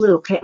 Okay.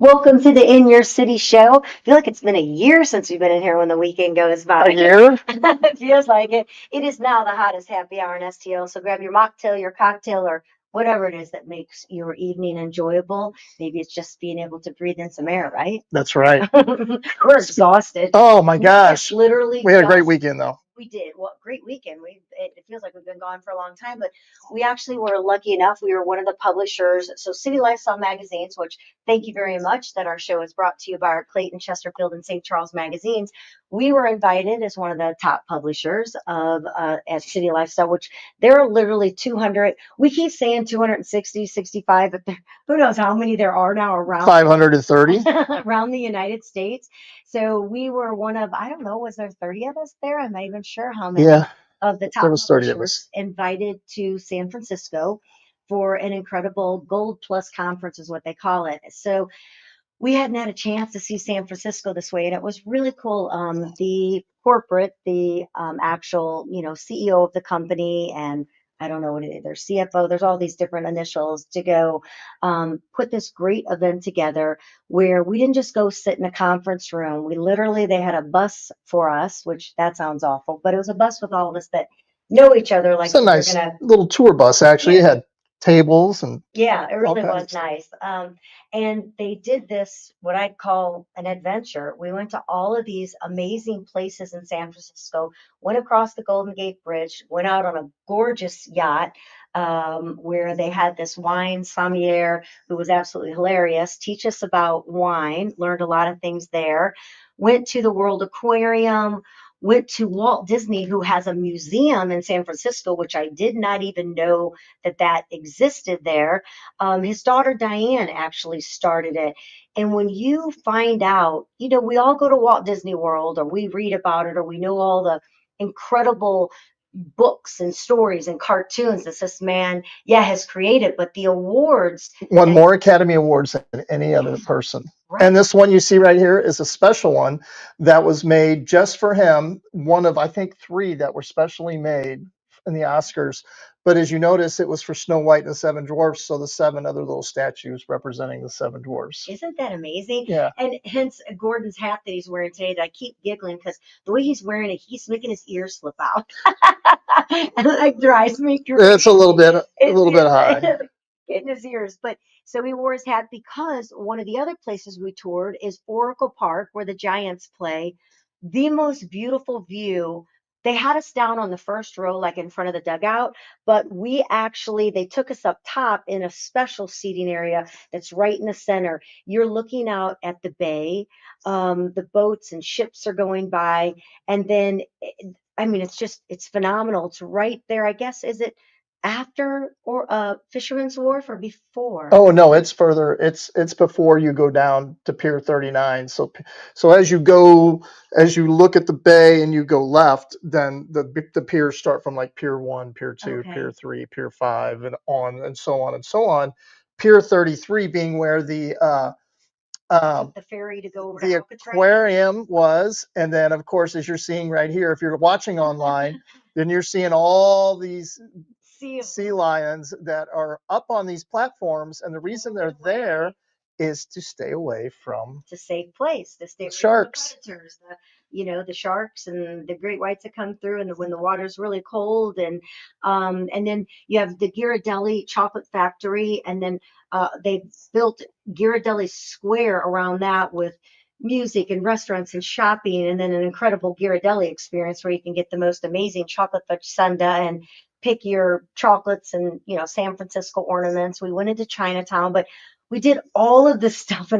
Welcome to the In Your City show. I feel like it's been a year since we've been in here when the weekend goes by. A year? It feels like it. It is now the hottest happy hour in STL. So grab your mocktail, your cocktail, or whatever it is that makes your evening enjoyable. Maybe it's just being able to breathe in some air, right? That's right. We're exhausted. Oh my gosh. Literally, We had a great weekend though. we did. Well, great weekend. It feels like we've been gone for a long time, but we actually were lucky enough. We were one of the publishers. So City Lifestyle magazines, which thank you very much that our show is brought to you by our Clayton, Chesterfield, and St. Charles magazines. We were invited as one of the top publishers of at City Lifestyle, which there are literally 200. We keep saying 260, 65, but who knows how many there are now around 530. around the United States. So we were one of, I don't know, was there 30 of us there? I'm not even sure how many Yeah, of the there top was 30 of publishers us. invited to San Francisco for an incredible Gold Plus conference, is what they call it. So we hadn't had a chance to see San Francisco this way, and it was really cool. The corporate, the actual, CEO of the company, and I don't know what it is, their CFO, there's all these different initials to go put this great event together where we didn't just go sit in a conference room. They had a bus for us, which that sounds awful, but it was a bus with all of us that know each other. It's a nice little tour bus actually. It had tables and yeah, it all really kinds was of stuff. nice. And they did this, what I'd call an adventure. We went to all of these amazing places in San Francisco, went across the Golden Gate Bridge, went out on a gorgeous yacht where they had this wine sommelier who was absolutely hilarious, teach us about wine, learned a lot of things there. Went to the World Aquarium, went to Walt Disney, who has a museum in San Francisco, which I did not even know that existed there. His daughter Diane actually started it. And when you find out, we all go to Walt Disney World or we read about it or we know all the incredible books and stories and cartoons that this man, has created, but the awards. Won more Academy Awards than any other person. Right. And this one you see right here is a special one that was made just for him. One of, I think, 3 that were specially made in the Oscars. But as you notice, it was for Snow White and the 7 Dwarfs. So the 7 other little statues representing the 7 dwarfs. Isn't that amazing? Yeah. And hence Gordon's hat that he's wearing today, that I keep giggling because the way he's wearing it, he's making his ears slip out. And it like drives me crazy. It's a little bit high. In his ears. But so he wore his hat because one of the other places we toured is Oracle Park, where the Giants play. The most beautiful view. They had us down on the first row, like in front of the dugout, but they took us up top in a special seating area that's right in the center. You're looking out at the bay. The boats and ships are going by. And then, I mean, it's phenomenal. It's right there. I guess, is it after or Fisherman's Wharf or before? Oh no, it's further. It's before you go down to Pier 39. So as you look at the bay and you go left, then the piers start from like Pier 1, Pier 2, Okay. Pier 3, Pier 5, and on and so on and so on. Pier 33 being where the The ferry to go over to Alcatraz. aquarium was, and then of course, as you're seeing right here, if you're watching online, then you're seeing all these sea lions that are up on these platforms, and the reason they're there is to stay away from It's a safe place to stay away sharks. from the predators, the sharks and the great whites that come through, and when the water's really cold, and then you have the Ghirardelli chocolate factory, and then they built Ghirardelli Square around that with music and restaurants and shopping, and then an incredible Ghirardelli experience where you can get the most amazing chocolate fudge sundae and pick your chocolates and San Francisco ornaments. We went into Chinatown, but we did all of this stuff in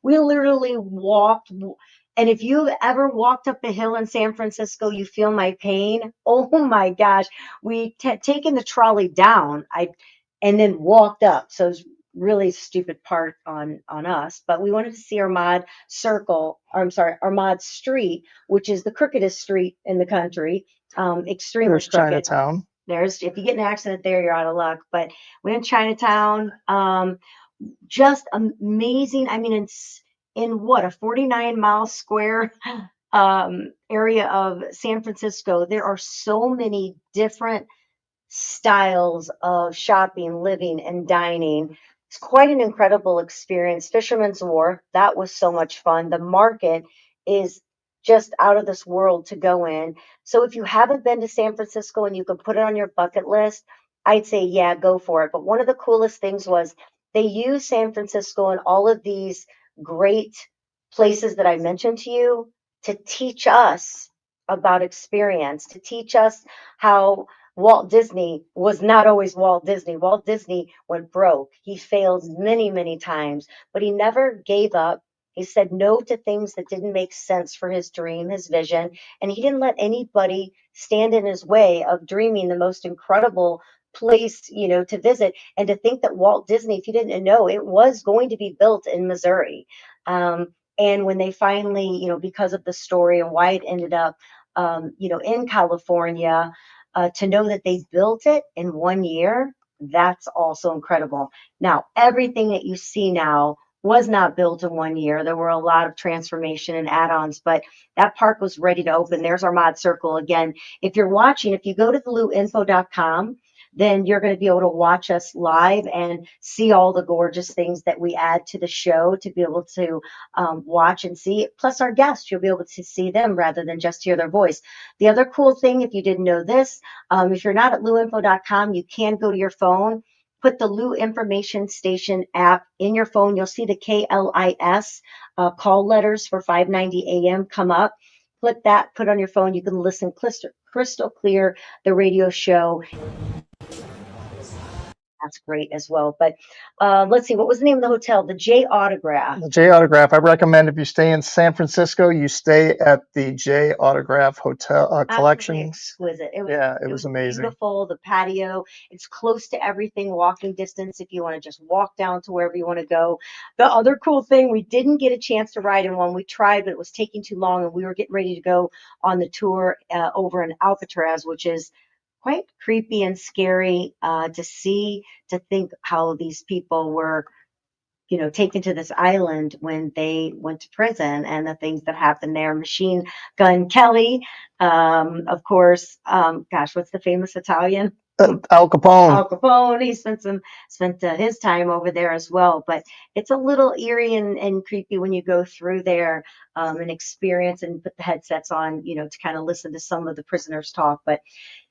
we literally walked. And if you've ever walked up a hill in San Francisco, you feel my pain. Oh my gosh. We taken the trolley down and then walked up. So it was really stupid part on us, but we wanted to see Armad Circle, or I'm sorry, Armad Street, which is the crookedest street in the country, extremely There's crooked. Chinatown. There's if you get in an accident there, you're out of luck. But we're in Chinatown, just amazing. I mean, in what, a 49-mile square area of San Francisco, there are so many different styles of shopping, living, and dining. It's quite an incredible experience. Fisherman's Wharf, that was so much fun. The market is just out of this world to go in. So if you haven't been to San Francisco and you can put it on your bucket list, I'd say, yeah, go for it. But one of the coolest things was they use San Francisco and all of these great places that I mentioned to you to teach us about experience, to teach us how Walt Disney was not always Walt Disney. Walt Disney went broke. He failed many, many times, but he never gave up. He said no to things that didn't make sense for his dream, his vision, and he didn't let anybody stand in his way of dreaming the most incredible place, to visit. And to think that Walt Disney, if you didn't know, it was going to be built in Missouri. And when they finally, because of the story and why it ended up, in California, to know that they built it in 1 year, that's also incredible. Now, everything that you see now was not built in 1 year. There were a lot of transformation and add-ons, but that park was ready to open. There's our mod circle again. If you're watching, if you go to theluinfo.com, then you're going to be able to watch us live and see all the gorgeous things that we add to the show to be able to watch and see. Plus our guests, you'll be able to see them rather than just hear their voice. The other cool thing, if you didn't know this, if you're not at luinfo.com, you can go to your phone, put the Lou Information Station app in your phone. You'll see the KLIS call letters for 590 AM come up. Click that, put on your phone. You can listen crystal clear the radio show. That's great as well. But let's see, what was the name of the hotel? The J Autograph. The J Autograph. I recommend if you stay in San Francisco, you stay at the J Autograph Hotel Collection. Absolutely exquisite. It was amazing. Beautiful. The patio, it's close to everything, walking distance if you want to just walk down to wherever you want to go. The other cool thing, we didn't get a chance to ride in one. We tried, but it was taking too long, and we were getting ready to go on the tour over in Alcatraz, which is quite creepy and scary to see, to think how these people were, taken to this island when they went to prison, and the things that happened there. Machine Gun Kelly, of course. Gosh, what's the famous Italian? Al Capone. Al Capone. He spent his time over there as well. But it's a little eerie and creepy when you go through there and experience and put the headsets on, to kind of listen to some of the prisoners talk. But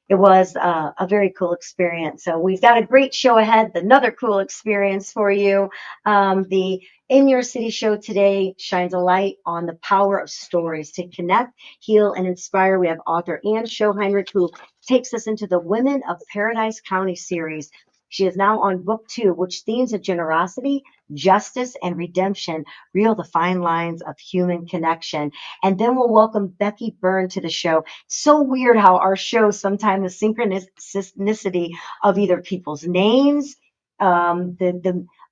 it was a very cool experience. So we've got a great show ahead, another cool experience for you. The In Your City show today shines a light on the power of stories to connect, heal, and inspire. We have author Anne Shaw Heinrich, who takes us into the Women of Paradise County series. She is now on book 2, which themes of generosity, justice, and redemption reel the fine lines of human connection. And then we'll welcome Becky Byrne to the show. So weird how our show sometimes the synchronicity of either people's names,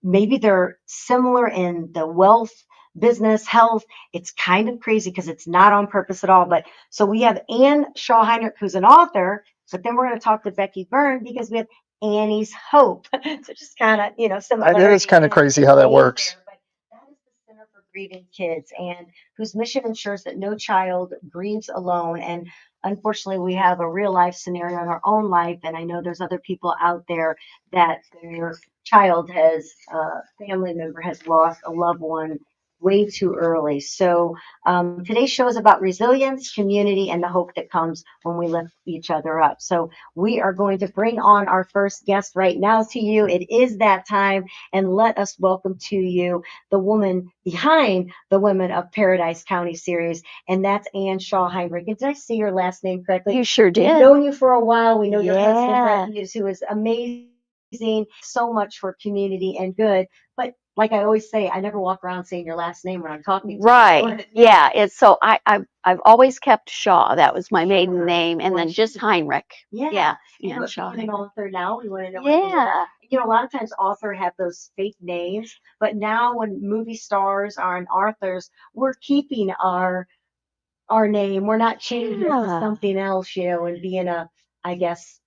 maybe they're similar in the wealth, business, health. It's kind of crazy because it's not on purpose at all. But so we have Anne Shaw Heinrich, who's an author, but then we're going to talk to Becky Byrne because we have Annie's Hope. So just kind of, similar. It is kind of crazy how that works. But that is the Center for Grieving Kids, and whose mission ensures that no child grieves alone. And unfortunately, we have a real life scenario in our own life, and I know there's other people out there that their child has, family member has lost a loved one way too early. So today's show is about resilience, community, and the hope that comes when we lift each other up. So we are going to bring on our first guest right now to you. It is that time, and let us welcome to you the woman behind the Women of Paradise County series, and that's Anne Shaw Heinrich. And did I say your last name correctly? You sure did. We've known you for a while. We know your husband, Yeah. Brett, who is amazing, so much for community and good. But like I always say, I never walk around saying your last name when I'm talking to you. Right. Yeah. It's so I've always kept Shaw. That was my maiden name, and then just Heinrich. Yeah. Yeah. And Anne Shaw you're an Heinrich. author now. We want to know what you Yeah. You know, a lot of times authors have those fake names, but now when movie stars are and authors, we're keeping our name. We're not changing it to Yeah. something else, you know, and being a, I guess,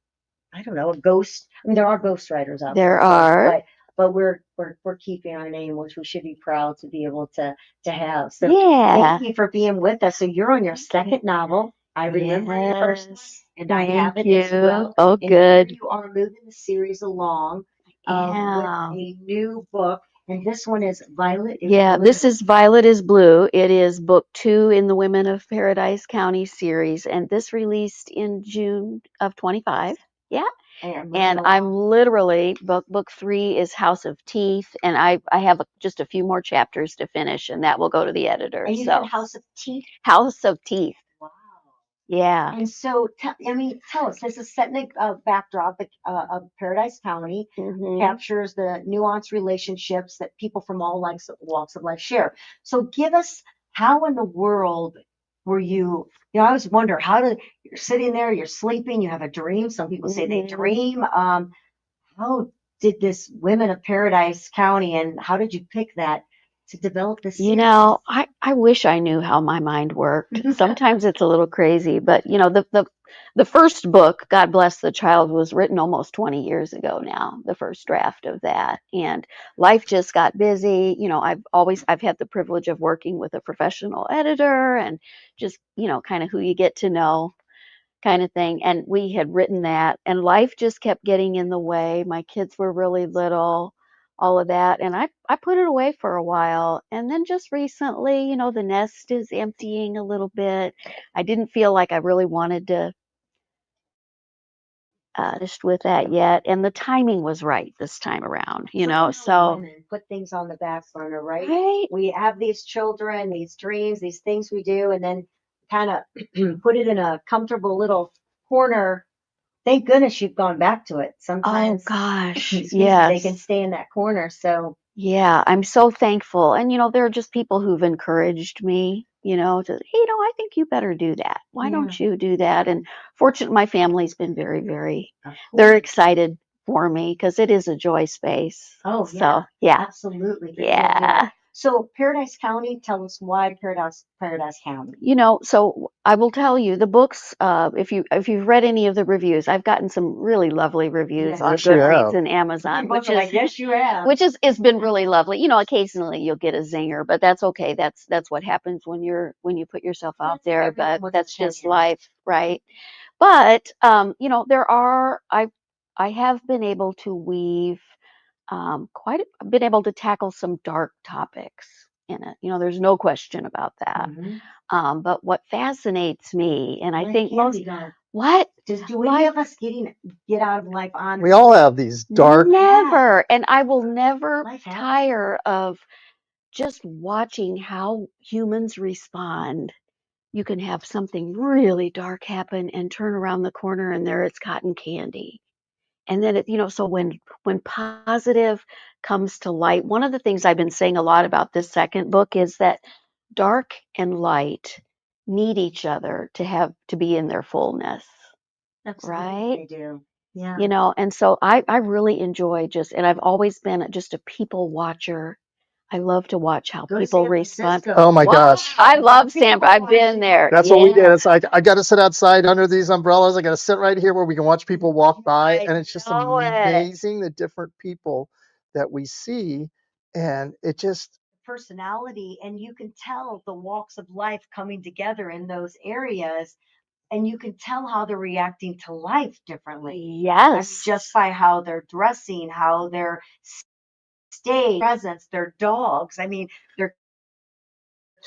I don't know, a ghost. I mean, there are ghost writers out there, There of course, are. but we're keeping our name, which we should be proud to be able to have. So Yeah. thank you for being with us. So you're on your second novel. I remember your first one, Yes. and I have Thank it as you. well. Oh, And here good. you are moving the series along with Yeah. a new book, and this one is Violet is Yeah, Blue. this is Violet is Blue. It is book 2 in the Women of Paradise County series, and this released in June of 25. Yeah. And I'm literally, book 3 is House of Teeth, and I have just a few more chapters to finish, and that will go to the editor. And you So said House of Teeth. House of Teeth. Wow. Yeah. And so, I mean, tell us, this is set in a backdrop of Paradise County, captures the nuanced relationships that people from all walks of life share. So give us, how in the world were you, I always wonder, you're sitting there, you're sleeping, you have a dream. Some people say they dream. How did this Women of Paradise County, and how did you pick that to develop this series? I wish I knew how my mind worked. Sometimes it's a little crazy, but the first book, God Bless the Child, was written almost 20 years ago now, the first draft of that. And life just got busy. I've had the privilege of working with a professional editor and just, kind of who you get to know kind of thing. And we had written that, and life just kept getting in the way. My kids were really little, all of that. And I put it away for a while. And then just recently, the nest is emptying a little bit. I didn't feel like I really wanted to finished with that yet. And the timing was right this time around, so. Women put things on the back burner, right? Right. We have these children, these dreams, these things we do, and then kind of put it in a comfortable little corner. Thank goodness you've gone back to it. Oh Sometimes, gosh, excuse me, they can yes. stay in that corner. So Yeah, I'm so thankful. And there are just people who've encouraged me, hey, I think you better do that. Why don't you do that? And fortunately, my family's been very, very, they're excited for me because it is a joy space. Oh, So, yeah, yeah. absolutely. Yeah. So Paradise County, tell us why Paradise County. So I will tell you the books. If you've read any of the reviews, I've gotten some really lovely reviews Yes. on Yes, you Goodreads have. and Amazon, which is Yes, you have. which is it's been really lovely. Occasionally you'll get a zinger, but that's okay. That's what happens when you put yourself out there. But that's just life, right? But I have been able to weave been able to tackle some dark topics in it. There's no question about that. But what fascinates me, and I think most, what? Do any of us get out of life on? We all have these dark. Never. And I will never tire of just watching how humans respond. You can have something really dark happen and turn around the corner and there it's cotton candy. And then so when positive comes to light, one of the things I've been saying a lot about this second book is that dark and light need each other to be in their fullness. Absolutely, right? they do. Yeah. And so I really enjoy and I've always been just a people watcher. I love to watch how people respond. Oh my gosh. I love San. I've been there. That's what we did. It's like, I got to sit outside under these umbrellas. I got to sit right here where we can watch people walk by. And it's just amazing the different people that we see. And it just, personality, and you can tell the walks of life coming together in those areas, and you can tell how they're reacting to life differently. Yes. Just by how they're dressing, how they're staying, presence, their dogs. I mean, their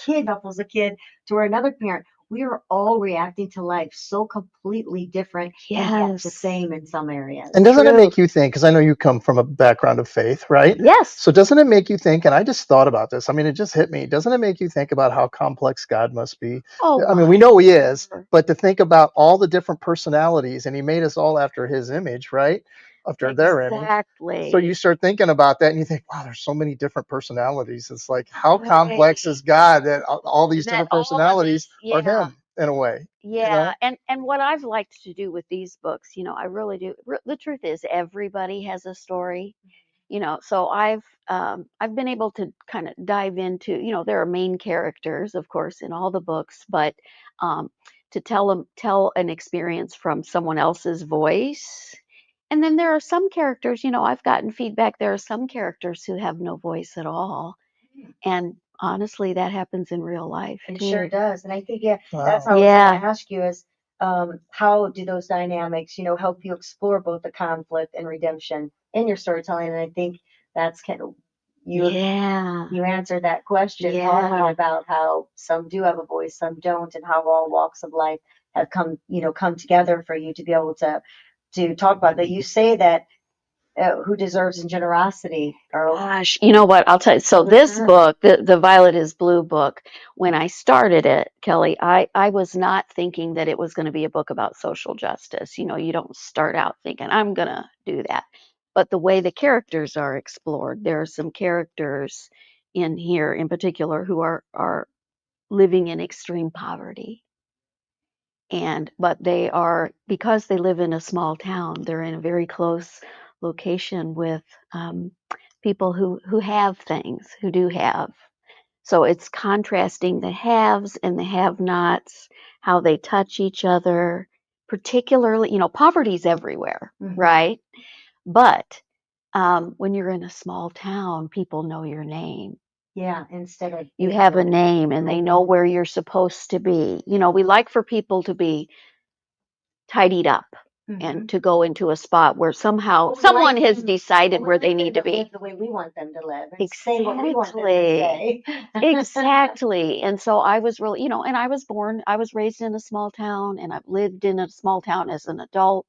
kid couples a kid to another parent. We are all reacting to life so completely different, and yet the same in some areas. and doesn't it make you think, because I know you come from a background of faith, right? Yes. So doesn't it make you think, and I just thought about this, I mean, it just hit me, doesn't it make you think about how complex God must be? Oh, I mean, we know he is, but to think about all the different personalities, and he made us all after his image, right? After their image. Exactly. So you start thinking about that and you think, wow, there's so many different personalities. It's like, how complex is God that all these different personalities are him? in a way, Yeah, and what I've liked to do with these books, I really do. The truth is, everybody has a story, so I've been able to kind of dive into, there are main characters, of course, in all the books, but um, to tell an experience from someone else's voice. And then there are some characters, I've gotten feedback. There are some characters who have no voice at all, and honestly, that happens in real life It too. sure does. And I think, yeah, that's wow. how I was going Yeah, to ask you is, how do those dynamics, help you explore both the conflict and redemption in your storytelling? And I think that's kind of, you yeah, you answered that question talking yeah. about how some do have a voice, some don't, and how all walks of life have come together for you to be able to talk about that. You say that who deserves in generosity or Gosh, you know what? I'll tell you. So this book, the Violet is Blue book, when I started it, Kelly, I was not thinking that it was going to be a book about social justice. You don't start out thinking I'm going to do that. But the way the characters are explored, there are some characters in here in particular who are living in extreme poverty. But they are, because they live in a small town, they're in a very close location with people who have things, who do have. So it's contrasting the haves and the have-nots, how they touch each other, particularly, poverty's everywhere, right? But when you're in a small town, people know your name. yeah, instead of You have a name and they know where you're supposed to be. We like for people to be tidied up and to go into a spot where somehow Well, we someone like has them, decided we where they like them need to to live be. the way we want them to live and say what we want them to Exactly. say. Exactly. And so I was really, and I was raised in a small town and I've lived in a small town as an adult.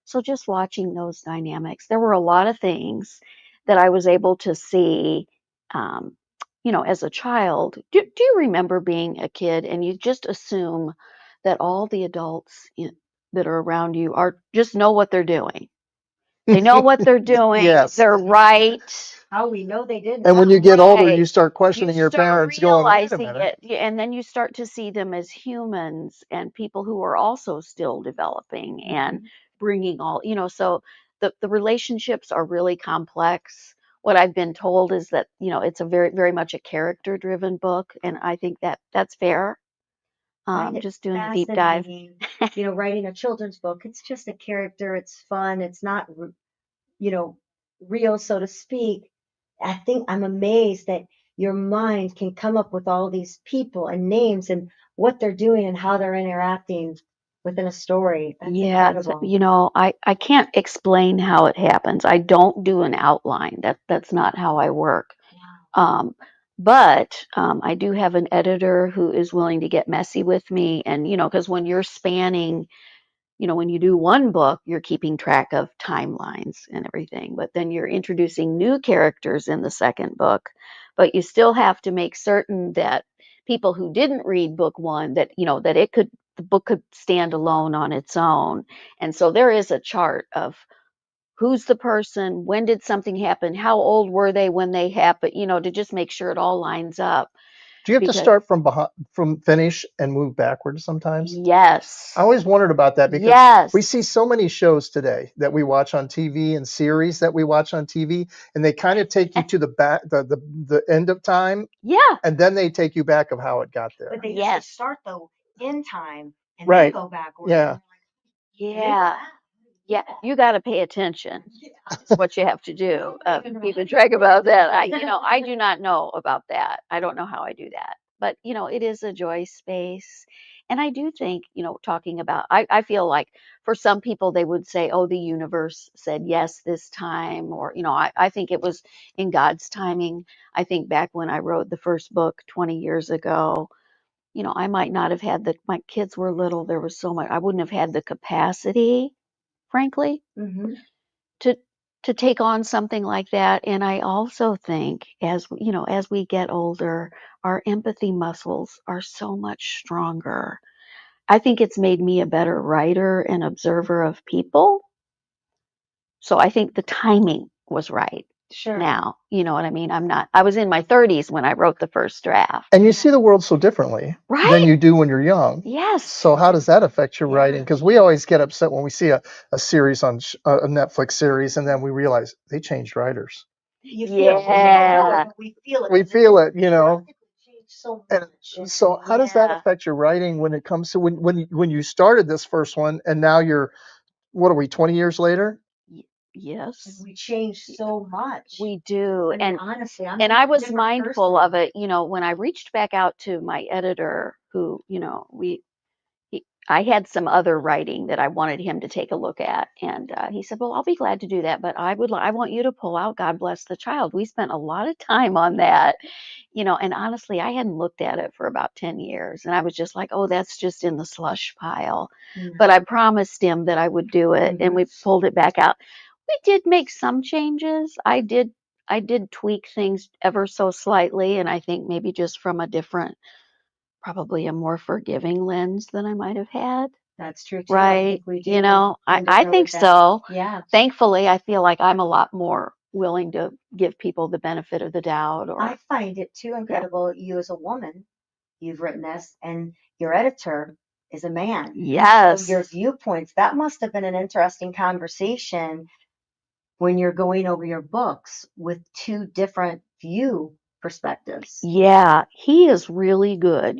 So just watching those dynamics, there were a lot of things that I was able to see, um, as a child. Do you remember being a kid and you just assume that all the adults that are around you are just know what they're doing? They know what they're doing. Yes. They're right. How we know they didn't. And when you get older, you Right. start You questioning your start parents, going, "Wait a realizing minute." it, and then you start to see them as humans and people who are also still developing and bringing all, so the relationships are really complex. What I've been told is that, it's a very, very much a character-driven book, and I think that that's fair. Find it Just doing a deep dive. fascinating. Writing a children's book, it's just a character, it's fun, it's not, you know, real, so to speak. I think I'm amazed that your mind can come up with all these people and names and what they're doing and how they're interacting within a story. That's Yeah, incredible. I can't explain how it happens. I don't do an outline. That's not how I work. Um, but I do have an editor who is willing to get messy with me, and because when you're spanning, when you do one book, you're keeping track of timelines and everything, but then you're introducing new characters in the second book, but you still have to make certain that people who didn't read book one, that that the book could stand alone on its own. And so there is a chart of who's the person, when did something happen, how old were they when they happened, to just make sure it all lines up. Do you have to Because start from finish and move backwards sometimes? I yes, always wondered about that because we yes, see so many shows today that we watch on TV and series that we watch on TV, and they kind of take you to the back, the end of time, yeah, and then they take you back of how it got But there. they usually yes, start though in time and then Right. go backwards. Yeah. yeah. Yeah, you got to pay attention. Is what you have to do. Keeping track about that. I do not know about that. I don't know how I do that. But, it is a joy space. And I do think, talking about, I feel like for some people, they would say, oh, the universe said yes this time. Or, I think it was in God's timing. I think back when I wrote the first book 20 years ago, I might not have had my kids were little. There was so much, I wouldn't have had the capacity, frankly, Mm-hmm. to take on something like that. And I also think as we get older, our empathy muscles are so much stronger. I think it's made me a better writer and observer of people. So I think the timing was right. Sure. now. You know what I mean? I was in my 30s when I wrote the first draft. And you see the world so differently than Right? you do when you're young. Yes. So how does that affect your Yeah. writing? Because we always get upset when we see a series on a Netflix series, and then we realize they changed writers. You feel it. Yeah. We feel it. We feel it, you know. Changed so And much. so how does that Yeah. affect your writing when it comes to when you started this first one and now you're, what are we, 20 years later? And Yes. we change so much. We do. I mean, honestly, I'm And a I was different mindful person. of it, when I reached back out to my editor, who, I had some other writing that I wanted him to take a look at, and he said, "Well, I'll be glad to do that, but I want you to pull out God Bless the Child. We spent a lot of time on that, and honestly, I hadn't looked at it for about 10 years, and I was just like, oh, that's just in the slush pile. But I promised him that I would do it, and we pulled it back out. We did make some changes. I did tweak things ever so slightly, and I think maybe just from probably a more forgiving lens than I might have had. That's true too. I Right. think we do. I think so. Yeah. Thankfully, I feel like I'm a lot more willing to give people the benefit of the doubt. I find it too incredible. You as a woman, you've written this, and your editor is a man. Yes. So your viewpoints, that must have been an interesting conversation when you're going over your books with two different view perspectives. Yeah, he is really good.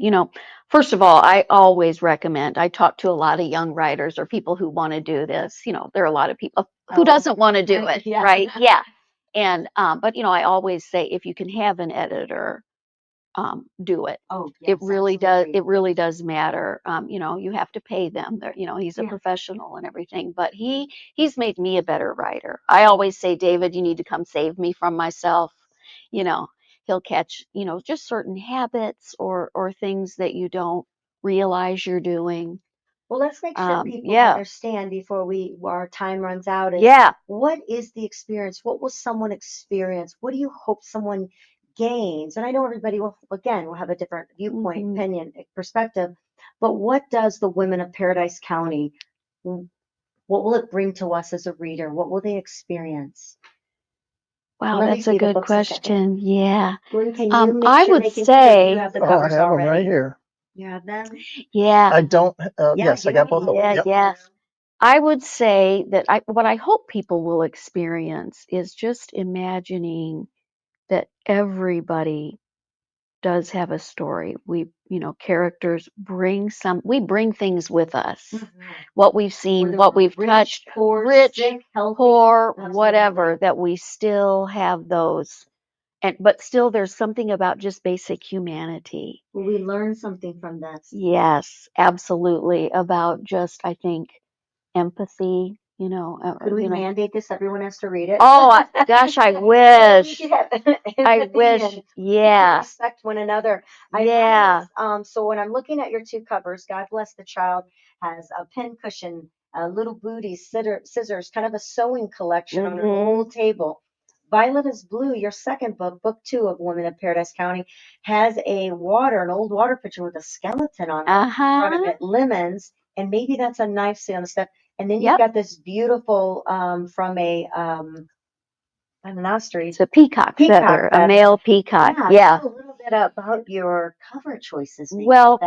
First of all, I always recommend, I talk to a lot of young writers or people who want to do this. There are a lot of people who doesn't want to do it, Yeah. right? Yeah. And, but, I always say if you can have an editor, do it. Oh, yes, It really does. absolutely. It really does matter. You have to pay them. He's a Yeah. professional and everything, but he's made me a better writer. I always say, David, you need to come save me from myself. You know, he'll catch, just certain habits or things that you don't realize you're doing. Well, let's make sure people Yeah. understand before our time runs out is Yeah. what is the experience? What will someone experience? What do you hope someone gains? And I know everybody will have a different viewpoint, opinion, perspective, but what does the women of Paradise County, what will it bring to us as a reader? What will they experience? Wow, Let me that's a see the good books a second. question. Yeah. Gordon, can you make I sure would they can say, you have the Oh, I covers have them right already? here. You have them? yeah. I don't, Yeah, yes, I you got have both of them. Yeah, Yep. yeah. I would say that what I hope people will experience is just imagining that everybody does have a story. Characters we bring things with us. What we've seen, Whether what we're we've touched, poor, rich, sick, healthy, poor, absolutely. whatever, that we still have those. But still there's something about just basic humanity. Will we learn something from this? Yes, absolutely. About just, I think, empathy, Could we mandate this? Everyone has to read it. Oh, gosh, I wish. I wish. Yeah. Respect one another. Yeah. So when I'm looking at your two covers, God Bless the Child has a pin cushion, little booties, scissors, kind of a sewing collection on an old table. Violet is Blue, your second book, book 2 of Women of Paradise County, has an old water pitcher with a skeleton on it. In front of it, lemons, and maybe that's a knife sale and stuff. And then you've got this beautiful from an ostrich. It's a peacock feather, a male peacock. Yeah. Tell a little bit about your cover choices. Well,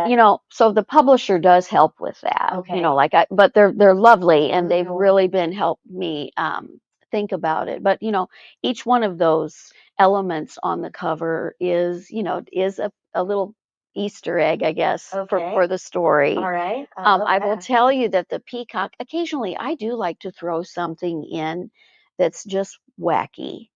so the publisher does help with that. Okay. But they're lovely and they've really been helping me think about it. But each one of those elements on the cover is a little Easter egg, I guess, for the story. All right. I will tell you that the peacock, occasionally I do like to throw something in that's just wacky.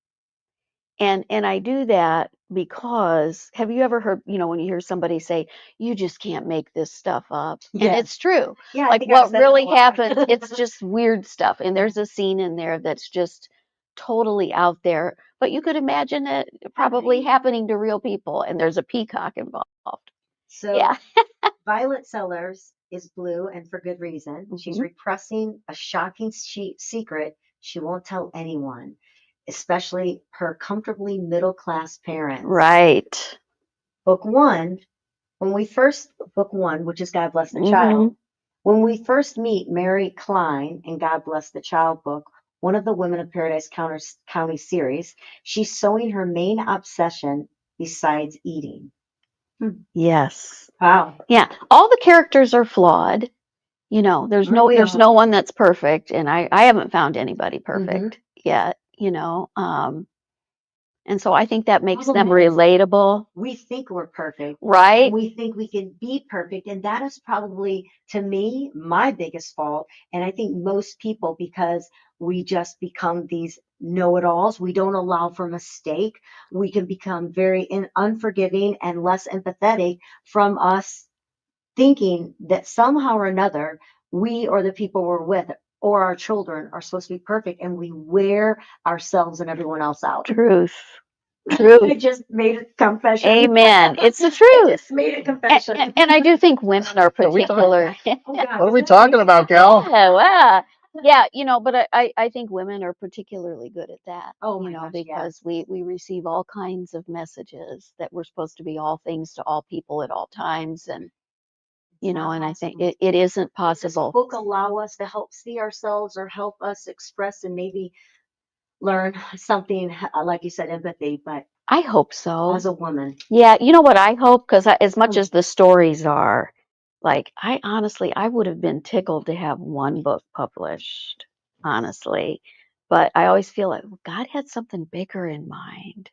And I do that because, have you ever heard, when you hear somebody say, you just can't make this stuff up? Yeah. And it's true. Yeah, Like what really happens, it's just weird stuff. And there's a scene in there that's just totally out there, but you could imagine it probably happening to real people, and there's a peacock involved. So Yeah. Violet Sellers is blue, and for good reason. She's repressing a shocking secret she won't tell anyone, especially her comfortably middle-class parents. Right. Book 1, book 1, which is God Bless the Child, when we first meet Mary Klein in God Bless the Child book, one of the Women of Paradise County series. She's sewing her main obsession besides eating. Yes. Wow. Yeah. All the characters are flawed. There's no one that's perfect, and I haven't found anybody perfect yet, and so I think that makes them relatable. We think we're perfect. Right. We think we can be perfect. And that is probably, to me, my biggest fault. And I think most people, because we just become these know-it-alls. We don't allow for mistake. We can become very unforgiving and less empathetic from us thinking that somehow or another, we or the people we're with or our children are supposed to be perfect, and we wear ourselves and everyone else out. Truth. I just made a confession. Amen. It's the I truth. just made a confession. And I do think women are particular. What are we talking about, Gal? But I think women are particularly good at that. Oh my gosh, because yes. we receive all kinds of messages that we're supposed to be all things to all people at all times, and and I think it isn't possible. Does the book allow us to help see ourselves or help us express and maybe learn something, like you said, empathy, but I hope so. as a woman. Yeah, you know what I hope? Because as much as the stories are, like, I would have been tickled to have one book published, honestly. But I always feel like God had something bigger in mind,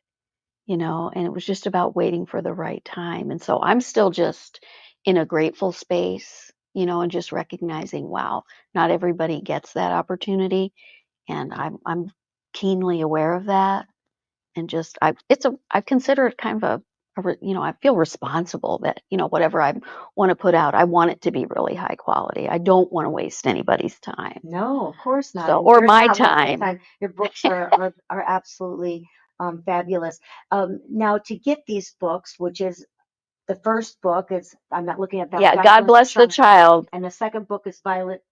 and it was just about waiting for the right time. And so I'm still just in a grateful space, and just recognizing, wow, not everybody gets that opportunity. And I'm keenly aware of that. And just I consider it kind of I feel responsible that whatever I want to put out, I want it to be really high quality. I don't want to waste anybody's time. No, of course not. So, or my time. Your books are absolutely fabulous. Now, to get these books, which is the first book, I'm not looking at that. Yeah, God Bless the Child. And the second book is Violet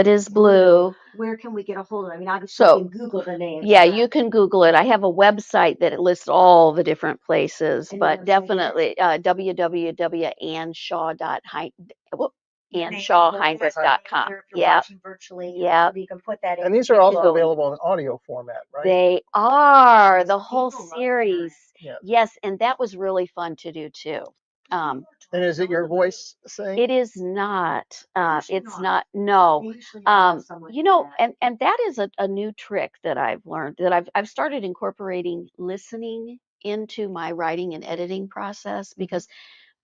is Blue. Where can we get a hold of it? I mean, obviously you can Google the name. Yeah, you can Google it. I have a website that lists all the different places, but definitely AnneShaw.Heinrich.com. Yeah. Virtually. Yeah. You can put that in. And these are also available in audio format, right? They are, the whole series. Yes, and that was really fun to do too. And is it your voice saying? It is not. It's not. No. And that is a new trick that I've learned, that I've started incorporating listening into my writing and editing process, because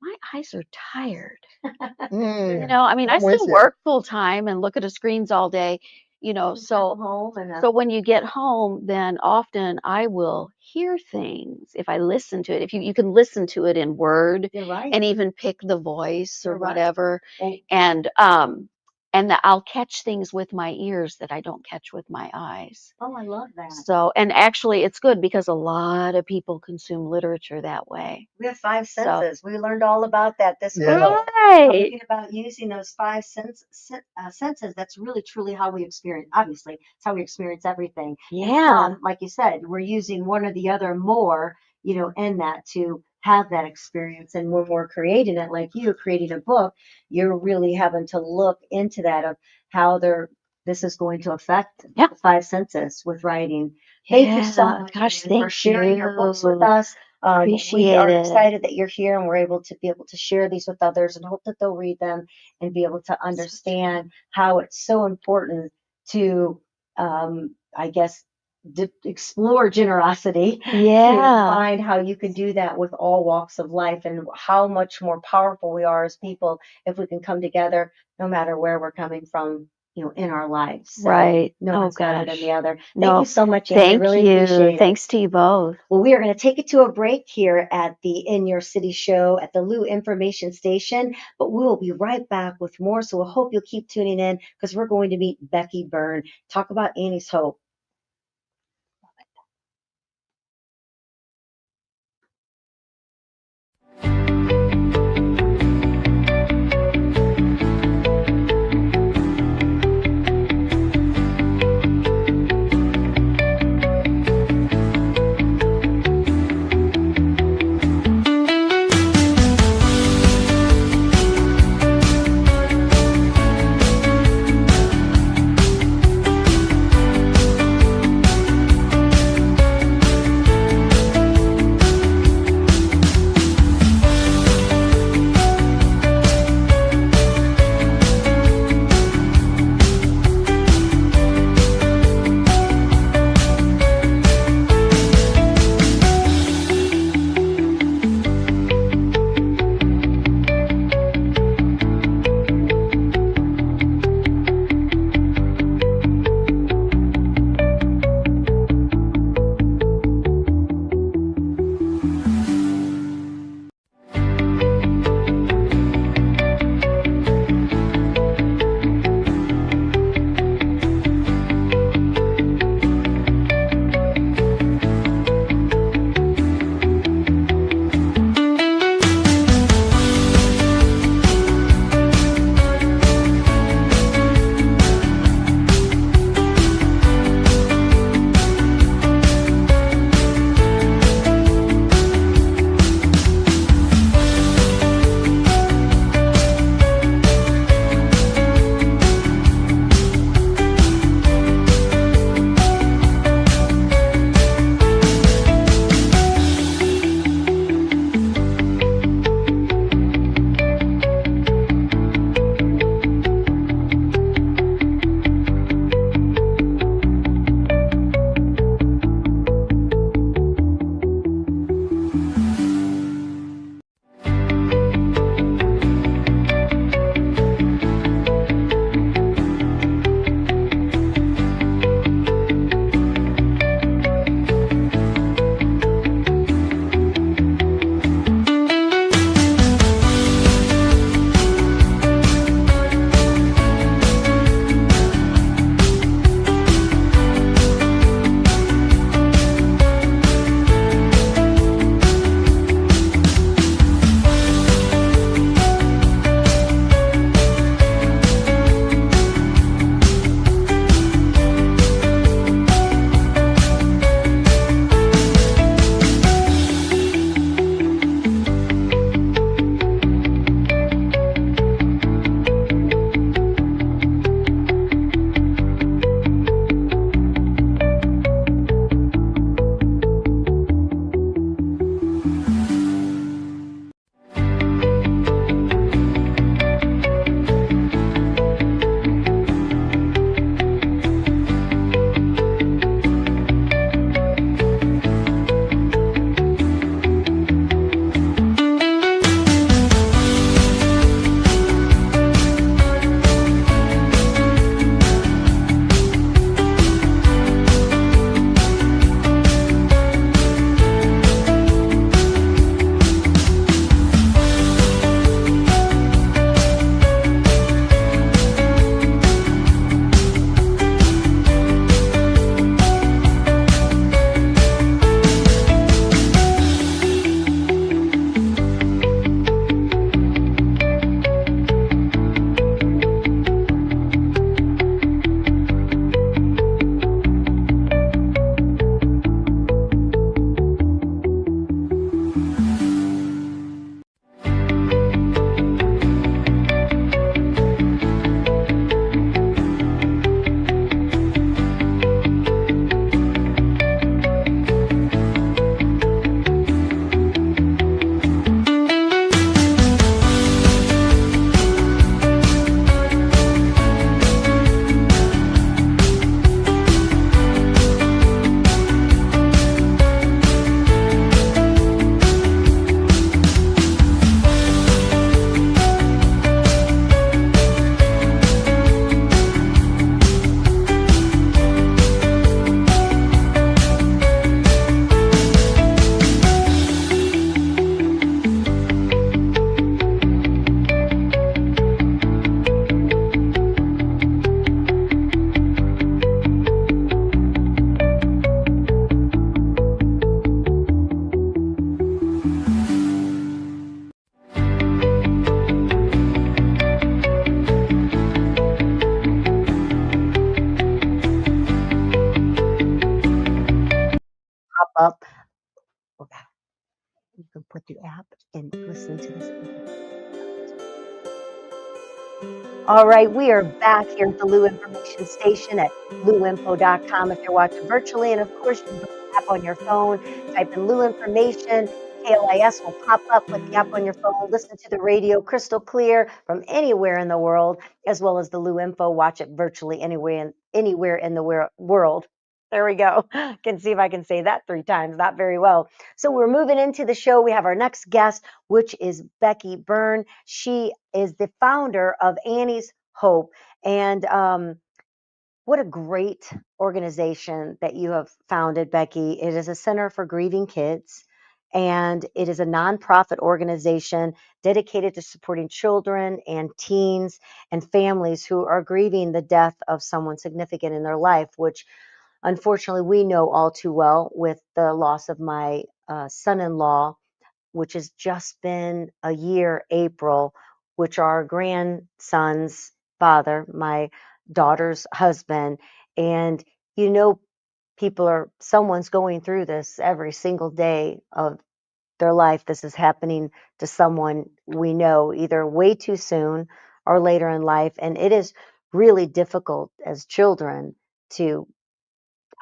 my eyes are tired. I mean, I still work full time and look at the screens all day, so when you get home, then often I will hear things if I listen to it. If you can listen to it in Word, and even pick the voice or whatever, and I'll catch things with my ears that I don't catch with my eyes. Oh, I love that. So, and actually it's good because a lot of people consume literature that way. We have 5 senses. We learned all about that this week. Right. Talking about using those 5 senses, that's really truly how we experience. Obviously, it's how we experience everything. Yeah. Like you said, we're using one or the other more, in that to have that experience. And when we're creating it, like you creating a book, you're really having to look into that of how this is going to affect the 5 senses with writing. Thank you so much, gosh, for sharing your books with us. We are excited that you're here, and we're able to share these with others, and hope that they'll read them and be able to understand how it's so important to, I guess, explore generosity. To find how you can do that with all walks of life, and how much more powerful we are as people if we can come together, no matter where we're coming from, in our lives. So right. No one's better than the other. Thank No, you so much, Anne. I thank really you. appreciate it. Thanks to you both. Well, we are going to take it to a break here at the In Your City show at the Lou Information Station, but we will be right back with more. So I hope you'll keep tuning in, because we're going to meet Becky Byrne, talk about Annie's Hope. You can put the app and listen to this. All right, we are back here at the Lou Information Station at louinfo.com if you're watching virtually. And of course, you can put the app on your phone, type in Lou Information. KLIS will pop up with the app on your phone. Listen to the radio crystal clear from anywhere in the world, as well as the Lou Info. Watch it virtually anywhere in the world. There we go. Can see if I can say that 3 times. Not very well. So we're moving into the show. We have our next guest, which is Becky Byrne. She is the founder of Annie's Hope. And what a great organization that you have founded, Becky. It is a center for grieving kids. And it is a nonprofit organization dedicated to supporting children and teens and families who are grieving the death of someone significant in their life, which unfortunately we know all too well with the loss of my son-in-law, which has just been a year, April, which our grandson's father, my daughter's husband. And you know, someone's going through this every single day of their life. This is happening to someone we know either way too soon or later in life. And it is really difficult as children to,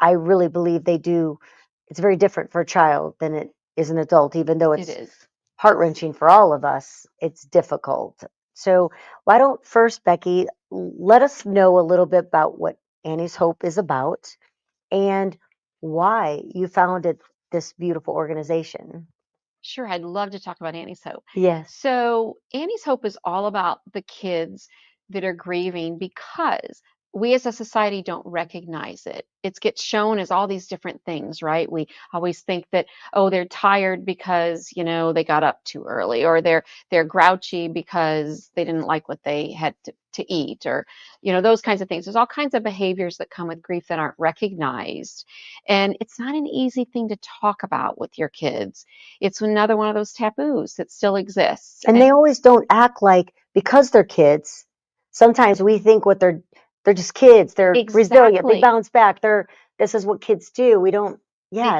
I really believe they do. It's very different for a child than it is an adult, even though It it's is. heart-wrenching for all of us. It's difficult. So why don't first, Becky, let us know a little bit about what Annie's Hope is about and why you founded this beautiful organization. Sure, I'd love to talk about Annie's Hope. Yes. So, Annie's Hope is all about the kids that are grieving because we as a society don't recognize it. It gets shown as all these different things, right? We always think that, oh, they're tired because, they got up too early, or they're grouchy because they didn't like what they had to eat, or, those kinds of things. There's all kinds of behaviors that come with grief that aren't recognized. And it's not an easy thing to talk about with your kids. It's another one of those taboos that still exists. And they always don't act like, because they're kids, sometimes we think they're just kids. They're resilient. They Exactly. bounce back. This is what kids do. We don't, yeah,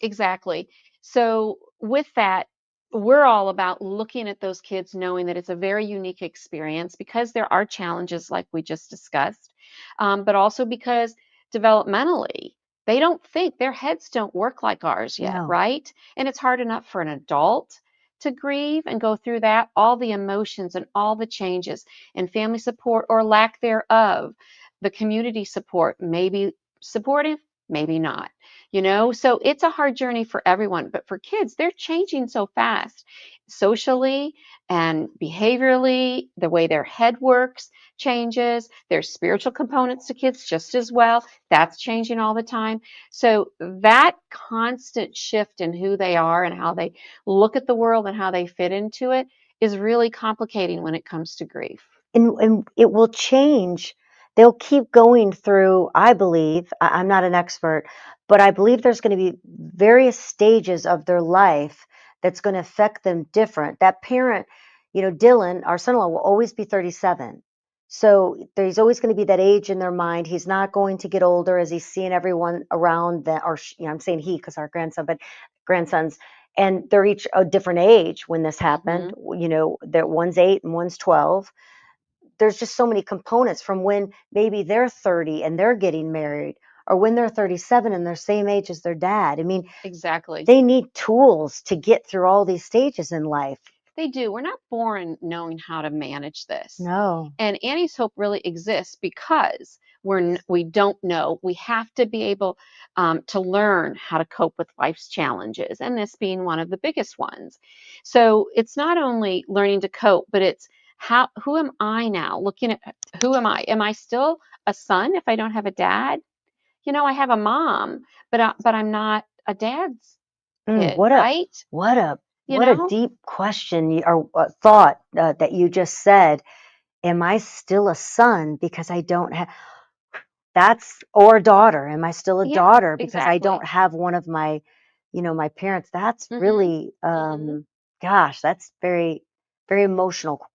Exactly. So with that, we're all about looking at those kids, knowing that it's a very unique experience because there are challenges like we just discussed, but also because developmentally, they don't think, their heads don't work like ours yet, no. right? And it's hard enough for an adult to grieve and go through that, all the emotions and all the changes, and family support or lack thereof, the community support, maybe supportive, maybe not. So it's a hard journey for everyone, but for kids, they're changing so fast socially and behaviorally. The way their head works changes. There's spiritual components to kids just as well. That's changing all the time. So that constant shift in who they are and how they look at the world and how they fit into it is really complicating when it comes to grief. And it will change. They'll keep going through, I believe, I'm not an expert, but I believe there's going to be various stages of their life that's going to affect them different. That parent, Dylan, our son-in-law, will always be 37. So there's always going to be that age in their mind. He's not going to get older as he's seeing everyone around that, or, I'm saying he because our grandson, but grandsons, and they're each a different age when this happened. That one's 8 and one's 12. There's just so many components from when maybe they're 30 and they're getting married, or when they're 37 and they're same age as their dad. I mean, Exactly. they need tools to get through all these stages in life. They do. We're not born knowing how to manage this. No. And Annie's Hope really exists because we don't know. We have to be able to learn how to cope with life's challenges, and this being one of the biggest ones. So it's not only learning to cope, but it's who am I now? Looking at who am I? Am I still a son if I don't have a dad? I have a mom, but I'm not a dad's kid, What right? a deep question or thought that you just said. Am I still a son because I don't have or a daughter? Am I still a Yeah, daughter because I exactly. don't have one of my, my parents? That's Mhm. really, gosh, that's very, very emotional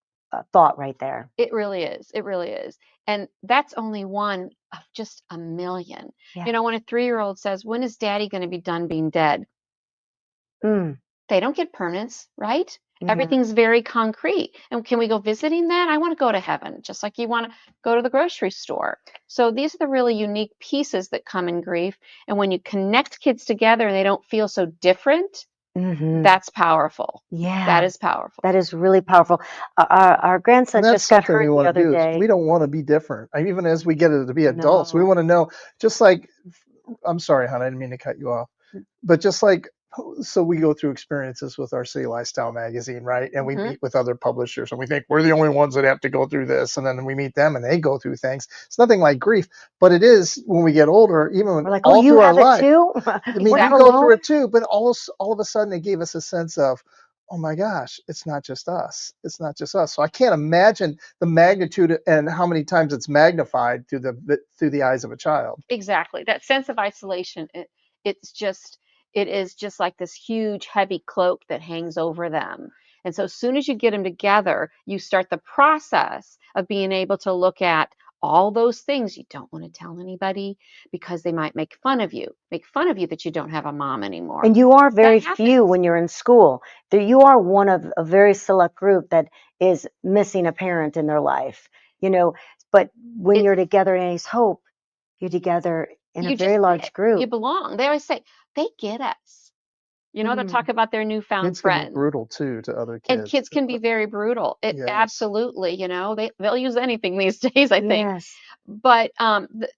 thought right there. It really is. It really is. And that's only one of just a million. Yeah. When a 3-year-old says, "When is daddy going to be done being dead?" Mm. They don't get permanents, right? Mhm. Everything's very concrete. And can we go visiting that? I want to go to heaven, just like you want to go to the grocery store. So these are the really unique pieces that come in grief. And when you connect kids together and they don't feel so different, Mhm. that's powerful. Yeah. That is powerful. That is really powerful. Our And grandson that's just got something we hurt the want to other do is day. we don't want to be different. And even as we get to be adults, we No. want to know, just like, I'm sorry, hon, I didn't mean to cut you off, but just like, so we go through experiences with our City Lifestyle magazine, right? And we Mhm. meet with other publishers and we think we're the only ones that have to go through this. And then we meet them and they go through things. It's nothing like grief, but it is when we get older, even We're like, oh, all you through our have it life. too? I mean, We're we not go through alone. it too, but all of a sudden it gave us a sense of, oh my gosh, it's not just us. It's not just us. So I can't imagine the magnitude and how many times it's magnified through the eyes of a child. Exactly. That sense of isolation, it's just, it is just like this huge, heavy cloak that hangs over them. And so as soon as you get them together, you start the process of being able to look at all those things you don't want to tell anybody because they might make fun of you, that you don't have a mom anymore. And you are very That few happens. when you're in school. You are one of a very select group that is missing a parent in their life, you know. But when It's, you're together in Ace Hope, you're together in a you very just large fit. You group. belong. They always say, they get us. They'll Mhm. talk about their newfound Kids can be friends. brutal too to other And kids. kids can be very brutal. It Yes. absolutely, they'll use anything these days, I think. Yes. But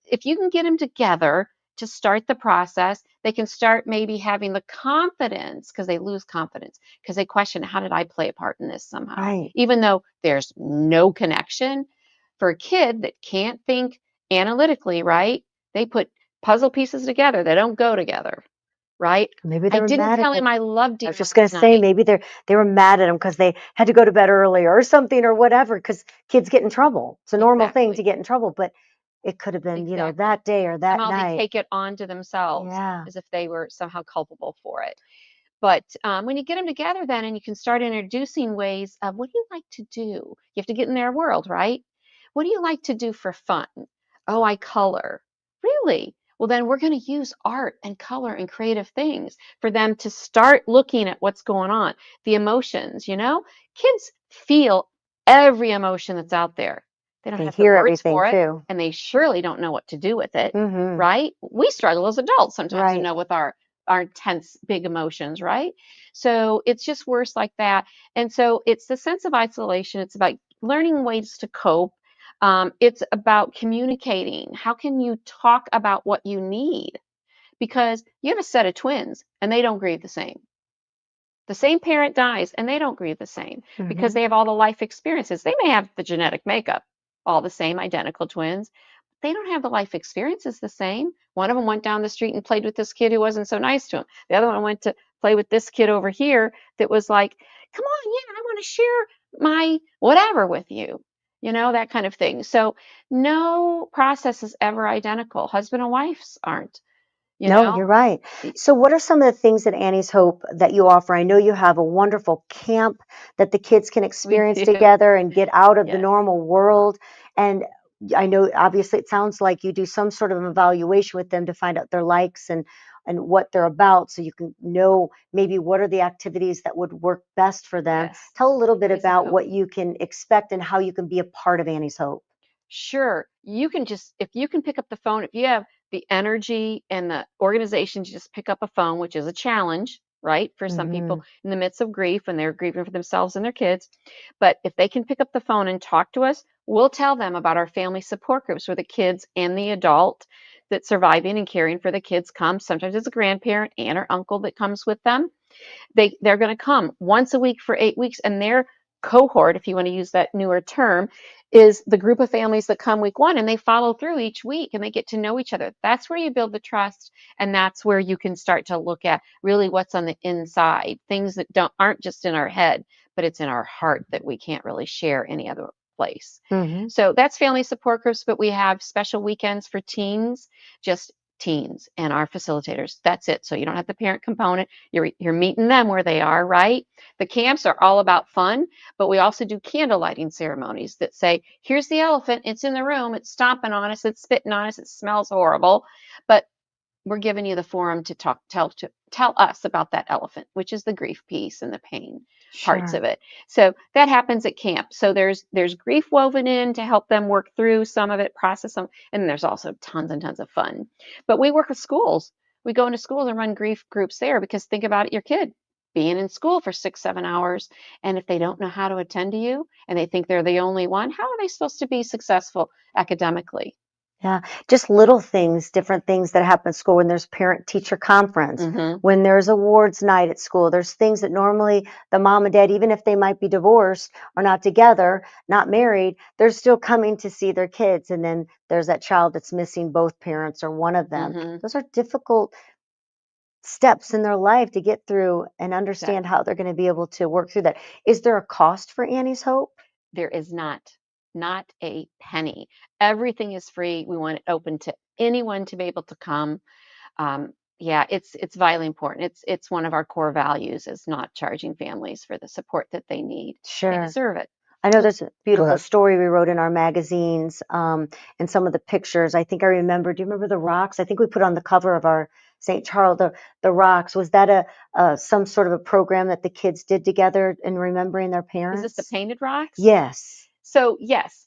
if you can get them together to start the process, they can start maybe having the confidence because they lose confidence because they question, how did I play a part in this somehow? Right. Even though there's no connection for a kid that can't think analytically, right? They put puzzle pieces together. They don't go together, right? Maybe they I were didn't mad at tell him. him I loved I him was just gonna last say night. maybe they were mad at him because they had to go to bed earlier or something or whatever. Because kids get in trouble. It's a normal thing to Exactly. get in trouble, but it could have been, Exactly. that day or that Somehow they night. take it onto themselves Yeah. as if they were somehow culpable for it. But when you get them together, then and you can start introducing ways of what do you like to do? You have to get in their world, right? What do you like to do for fun? Oh, I color. Really? Well, then we're going to use art and color and creative things for them to start looking at what's going on, the emotions, Kids feel every emotion that's out there. They don't They have the hear words everything for it, too. and they surely don't know what to do with it, Mhm. right? We struggle as adults sometimes to Right. know with our intense big emotions, right? So it's just worse like that. And so it's the sense of isolation. It's about learning ways to cope. It's about communicating. How can you talk about what you need? Because you have a set of twins and they don't grieve the same. The same parent dies and they don't grieve the same because Mhm. they have all the life experiences. They may have the genetic makeup, all the same identical twins. They don't have the life experiences the same. One of them went down the street and played with this kid who wasn't so nice to him. The other one went to play with this kid over here that was like, come on, yeah, I want to share my whatever with you, that kind of thing. So no process is ever identical. Husband and wives aren't, you No, know. you're right. So what are some of the things at Annie's Hope that you offer? I know you have a wonderful camp that the kids can We experience do. together and get out of the Yes. normal world. And I know obviously it sounds like you do some sort of an evaluation with them to find out their likes and what they're about so you can know maybe what are the activities that would work best for them. Yes, Tell a little bit we about do. what you can expect and how you can be a part of Annie's Hope. Sure. You can just, if you can pick up the phone, if you have the energy and the organization to just pick up a phone, which is a challenge, right? For some people Mhm. in the midst of grief when they're grieving for themselves and their kids. But if they can pick up the phone and talk to us, we'll tell them about our family support groups where the kids and the adult that's surviving and caring for the kids come. Sometimes it's a grandparent, aunt or uncle that comes with them. They're going to come once a week for 8 weeks, and their cohort, if you want to use that newer term, is the group of families that come week one and they follow through each week and they get to know each other. That's where you build the trust, and that's where you can start to look at really what's on the inside, things that aren't just in our head, but it's in our heart that we can't really share any other place. Mhm. So that's family support groups, but we have special weekends for teens, just teens and our facilitators. That's it. So you don't have the parent component. You're meeting them where they are, right? The camps are all about fun, but we also do candle lighting ceremonies that say, here's the elephant, it's in the room, it's stomping on us, it's spitting on us, it smells horrible, but we're giving you the forum to tell us about that elephant, which is the grief piece and the pain parts Sure. of it. So that happens at camp. So there's grief woven in to help them work through some of it, process some, and there's also tons and tons of fun. But we work with schools. We go into schools and run grief groups there, because think about it, your kid being in school for 6-7 hours, and if they don't know how to attend to you and they think they're the only one, how are they supposed to be successful academically? Yeah, just little things, different things that happen at school when there's parent-teacher conference, Mm-hmm. when there's awards night at school. There's things that normally the mom and dad, even if they might be divorced or not together, not married, they're still coming to see their kids. And then there's that child that's missing both parents or one of them. Mm-hmm. Those are difficult steps in their life to get through and That understand how they're going to be able to work through that. Is there a cost for Annie's Hope? there is not a penny. Everything is free. We want it open to anyone to be able to come. Yeah, it's vitally important. It's one of our core values, is not charging families for the support that they need. They Sure. deserve it. I know there's a Go beautiful ahead. story we wrote in our magazines, and some of the pictures. I think I remember. Do you remember the rocks? I think we put on the cover of our St. Charles the rocks. Was that a some sort of a program that the kids did together in remembering their Is this the parents? painted rocks? Yes. So yes,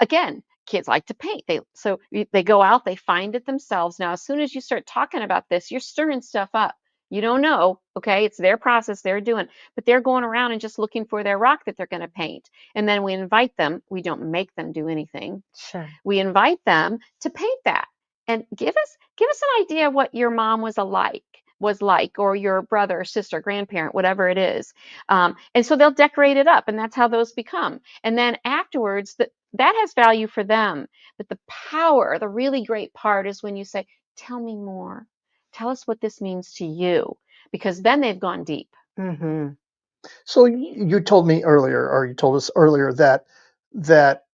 again, kids like to paint. They go out, they find it themselves. Now, as soon as you start talking about this, you're stirring stuff up. You don't know, okay? It's their process, they're doing, but they're going around and just looking for their rock that they're going to paint. And then we invite them. We don't make them do anything. Sure. We invite them to paint that and give us an idea of what your mom was like, or your brother or sister, grandparent, whatever it is. And so they'll decorate it up, and that's how those become. And then afterwards, that has value for them. But the really great part is when you say, tell me more. Tell us what this means to you, because then they've gone deep. Mm-hmm. So you told me earlier, or you told us earlier, that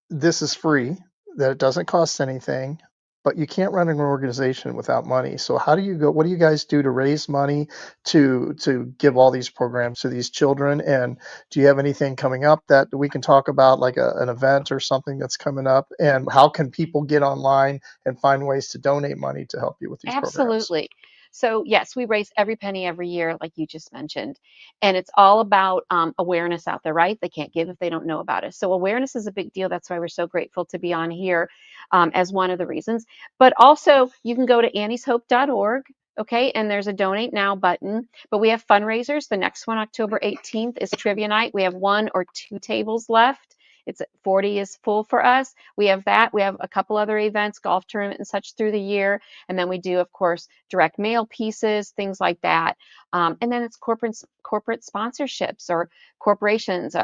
this is free, that it doesn't cost anything, but you can't run an organization without money. So how do you go? What do you guys do to raise money to give all these programs to these children? And do you have anything coming up that we can talk about, like an event or something that's coming up? And how can people get online and find ways to donate money to help you with these programs? Absolutely. So, yes, we raise every penny every year, like you just mentioned. And it's all about awareness out there, right? They can't give if they don't know about it. So, awareness is a big deal. That's why we're so grateful to be on here, as one of the reasons. But also, you can go to annieshope.org. Okay, and there's a donate now button. But we have fundraisers. The next one, October 18th, is trivia night. We have 1 or 2 tables left. It's 40 is full for us. We have that. We have a couple other events, golf tournament and such through the year. And then we do, of course, direct mail pieces, things like that. And then it's corporate sponsorships or corporations,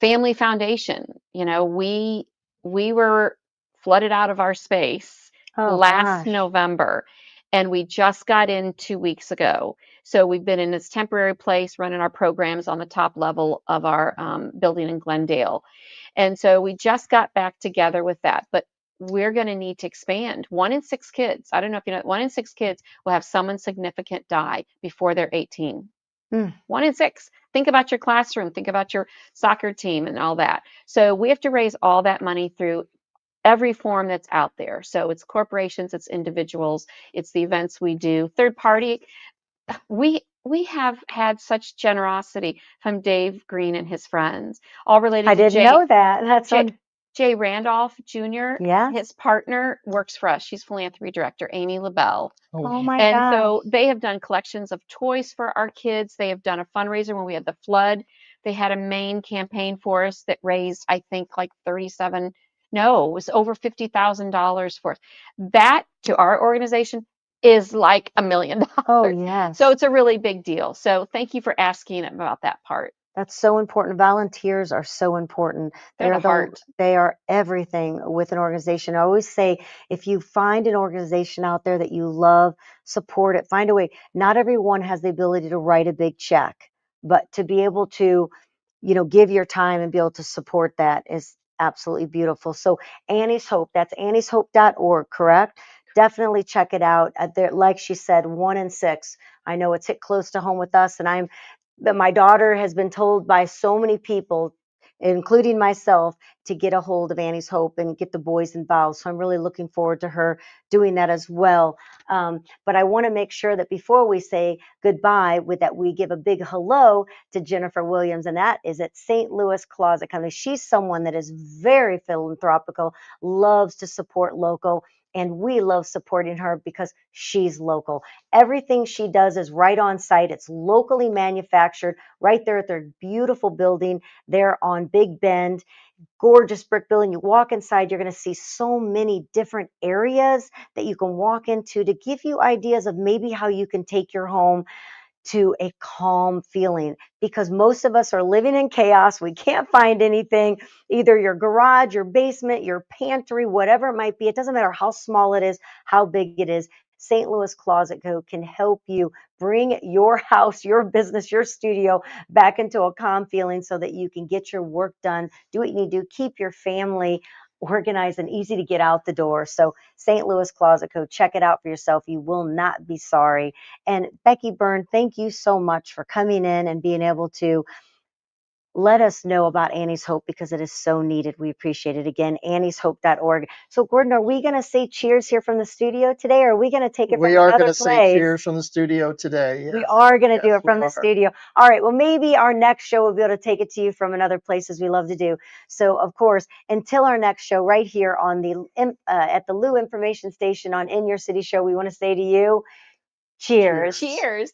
family foundation. We were flooded out of our space Oh last gosh. November, and we just got in 2 weeks ago. So we've been in this temporary place running our programs on the top level of our building in Glendale. And so we just got back together with that. But we're going to need to expand. 1 in 6 kids, I don't know if you know, 1 in 6 kids will have someone significant die before they're 18. Mm. 1 in 6. Think about your classroom, think about your soccer team and all that. So we have to raise all that money through every form that's out there. So it's corporations, it's individuals, it's the events we do. Third party, we have had such generosity from Dave Green and his friends, all related I to didn't know that. That's Jay, on. Jay Randolph Jr., Yes. his partner, works for us. She's philanthropy director, Amy LaBelle. Oh, Oh my And gosh. so they have done collections of toys for our kids. They have done a fundraiser when we had the flood. They had a main campaign for us that raised, I think, like 37, no, it was over $50,000 for us. That to our organization is like $1 million. Oh So yes. it's a really big deal. So thank you for asking about that part. That's so important. Volunteers are so important. They're the heart. They are everything with an organization. I always say, if you find an organization out there that you love, support it. Find a way. Not everyone has the ability to write a big check, but to be able to, give your time and be able to support that is absolutely beautiful. So Annie's Hope, that's annieshope.org, correct? Definitely check it out. There, like she said, 1 in 6. I know it's hit close to home with us, and my daughter has been told by so many people, including myself, to get a hold of Annie's Hope and get the boys involved. So I'm really looking forward to her doing that as well. But I want to make sure that before we say goodbye, with that, we give a big hello to Jennifer Williams, and that is at St. Louis Closet Company. She's someone that is very philanthropical, loves to support local, and we love supporting her because she's local. Everything she does is right on site. It's locally manufactured right there at their beautiful building there on Big Bend. Gorgeous brick building. You walk inside, you're going to see so many different areas that you can walk into to give you ideas of maybe how you can take your home to a calm feeling, because most of us are living in chaos. We can't find anything, either your garage, your basement, your pantry, whatever it might be. It doesn't matter how small it is, how big it is. St. Louis Closet Co. can help you bring your house, your business, your studio back into a calm feeling so that you can get your work done, do what you need to do, keep your family organized and easy to get out the door. So St. Louis Closet Co., check it out for yourself. You will not be sorry. And Becky Byrne, thank you so much for coming in and being able to let us know about Annie's Hope, because it is so needed. We appreciate it. Again, annieshope.org. So, Gordon, are we going to say cheers here from the studio today, or are we going to take it from We are going another to say place? cheers from the studio today. We Yes. are going to do Yes, it from we the are. studio. All right. Well, maybe our next show will be able to take it to you from another place, as we love to do. So, of course, until our next show, right here on the at the Lou Information Station on In Your City Show, we want to say to you, cheers. Cheers.